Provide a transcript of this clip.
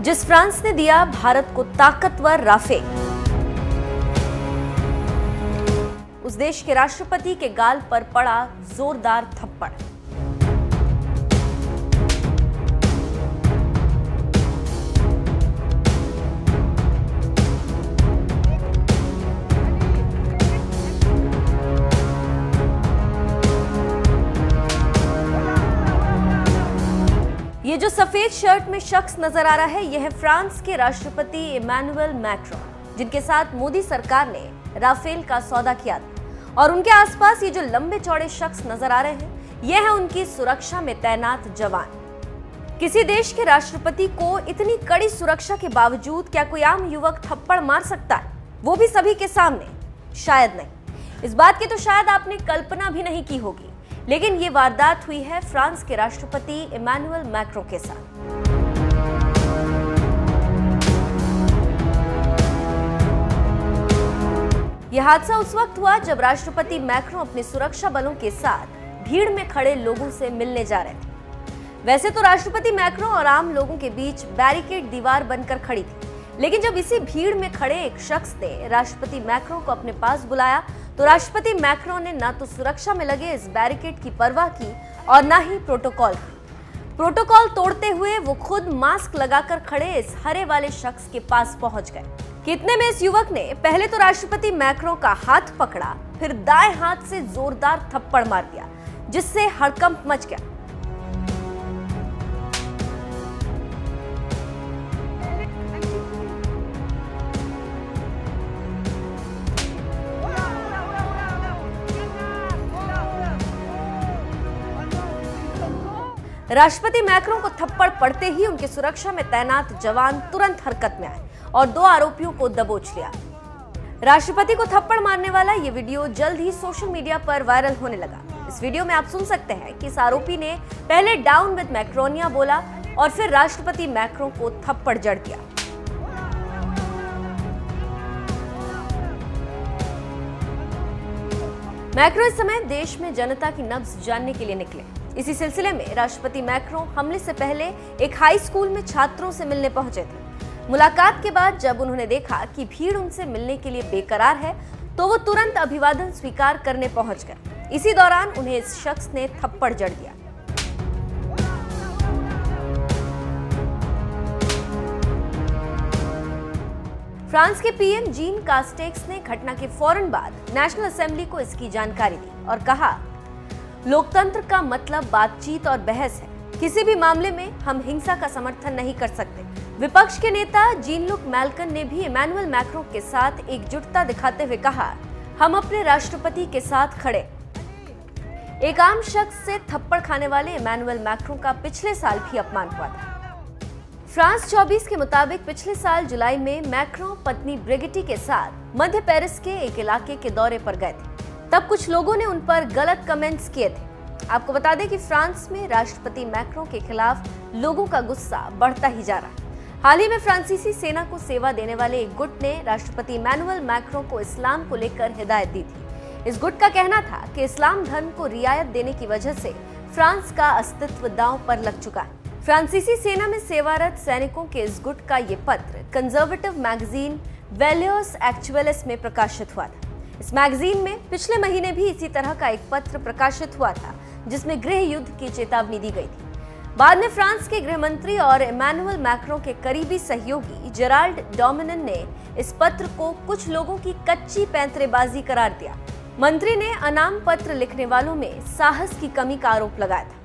जिस फ्रांस ने दिया भारत को ताकतवर राफेल। उस देश के राष्ट्रपति के गाल पर पड़ा जोरदार थप्पड़। ये जो सफेद शर्ट में शख्स नजर आ रहा है, यह है फ्रांस के राष्ट्रपति इमैनुअल मैक्रों, जिनके साथ मोदी सरकार ने राफेल का सौदा किया था। और उनके आसपास ये जो लंबे चौड़े शख्स नजर आ रहे हैं, यह है उनकी सुरक्षा में तैनात जवान। किसी देश के राष्ट्रपति को इतनी कड़ी सुरक्षा के बावजूद क्या कोई आम युवक थप्पड़ मार सकता है, वो भी सभी के सामने? शायद नहीं। इस बात की तो शायद आपने कल्पना भी नहीं की होगी, लेकिन ये वारदात हुई है फ्रांस के राष्ट्रपति इमैनुअल मैक्रों के साथ। यह हादसा उस वक्त हुआ जब राष्ट्रपति मैक्रों अपने सुरक्षा बलों के साथ भीड़ में खड़े लोगों से मिलने जा रहे थे। वैसे तो राष्ट्रपति मैक्रों और आम लोगों के बीच बैरिकेड दीवार बनकर खड़ी थी, लेकिन जब इसी भीड़ में खड़े एक शख्स ने राष्ट्रपति मैक्रों को अपने पास बुलाया, तो राष्ट्रपति मैक्रों ने ना तो सुरक्षा में लगे इस बैरिकेड की परवाह की और ना ही प्रोटोकॉल की। प्रोटोकॉल तोड़ते हुए वो खुद मास्क लगाकर खड़े इस हरे वाले शख्स के पास पहुंच गए। कितने में इस युवक ने पहले तो राष्ट्रपति मैक्रों का हाथ पकड़ा, फिर दाएं हाथ से जोरदार थप्पड़ मार दिया, जिससे हड़कंप मच गया। राष्ट्रपति मैक्रों को थप्पड़ पड़ते ही उनकी सुरक्षा में तैनात जवान तुरंत हरकत में आए और 2 आरोपियों को दबोच लिया। राष्ट्रपति को थप्पड़ मारने वाला ये वीडियो जल्द ही सोशल मीडिया पर वायरल होने लगा। इस वीडियो में आप सुन सकते हैं कि इस आरोपी ने पहले डाउन विद मैक्रोनिया बोला और फिर राष्ट्रपति मैक्रों को थप्पड़ जड़ दिया। मैक्रों इस समय देश में जनता की नब्ज जानने के लिए निकले। इसी सिलसिले में राष्ट्रपति मैक्रों हमले से पहले एक हाई स्कूल में छात्रों से मिलने पहुंचे थे। मुलाकात के बाद जब उन्होंने देखा कि भीड़ उनसे मिलने के लिए बेकरार है, तो वो तुरंत अभिवादन स्वीकार करने पहुंच गए। इसी दौरान उन्हें इस शख्स ने थप्पड़ जड़ दिया। फ्रांस के पीएम जीन कास्टेक्स ने घटना के फौरन बाद नेशनल असेंबली को इसकी जानकारी दी और कहा, लोकतंत्र का मतलब बातचीत और बहस है। किसी भी मामले में हम हिंसा का समर्थन नहीं कर सकते। विपक्ष के नेता जीन लुक मेलकन ने भी इमैनुअल मैक्रों के साथ एकजुटता दिखाते हुए कहा, हम अपने राष्ट्रपति के साथ खड़े। एक आम शख्स से थप्पड़ खाने वाले इमैनुअल मैक्रों का पिछले साल भी अपमान हुआ था। फ्रांस 24 के मुताबिक पिछले साल जुलाई में मैक्रों पत्नी ब्रिगिटी के साथ मध्य पेरिस के एक इलाके के दौरे पर गए थे। तब कुछ लोगों ने उन पर गलत कमेंट्स किए थे। आपको बता दें कि फ्रांस में राष्ट्रपति मैक्रों के खिलाफ लोगों का गुस्सा बढ़ता ही जा रहा है। हाल ही में फ्रांसीसी सेना को सेवा देने वाले एक गुट ने राष्ट्रपति इमैनुअल मैक्रों को इस्लाम को लेकर हिदायत दी थी। इस गुट का कहना था कि इस्लाम धर्म को रियायत देने की वजह से फ्रांस का अस्तित्व दांव पर लग चुका है। फ्रांसीसी सेना में सेवारत सैनिकों के इस गुट का ये पत्र कंजर्वेटिव मैगजीन वैल्यूज एक्चुअलिस में प्रकाशित हुआ था। इस मैगजीन में पिछले महीने भी इसी तरह का एक पत्र प्रकाशित हुआ था, जिसमें गृह युद्ध की चेतावनी दी गई थी। बाद में फ्रांस के गृह मंत्री और इमैनुअल मैक्रों के करीबी सहयोगी जेराल्ड डार्मेनिन ने इस पत्र को कुछ लोगों की कच्ची पैंतरेबाजी करार दिया। मंत्री ने अनाम पत्र लिखने वालों में साहस की कमी का आरोप लगाया था।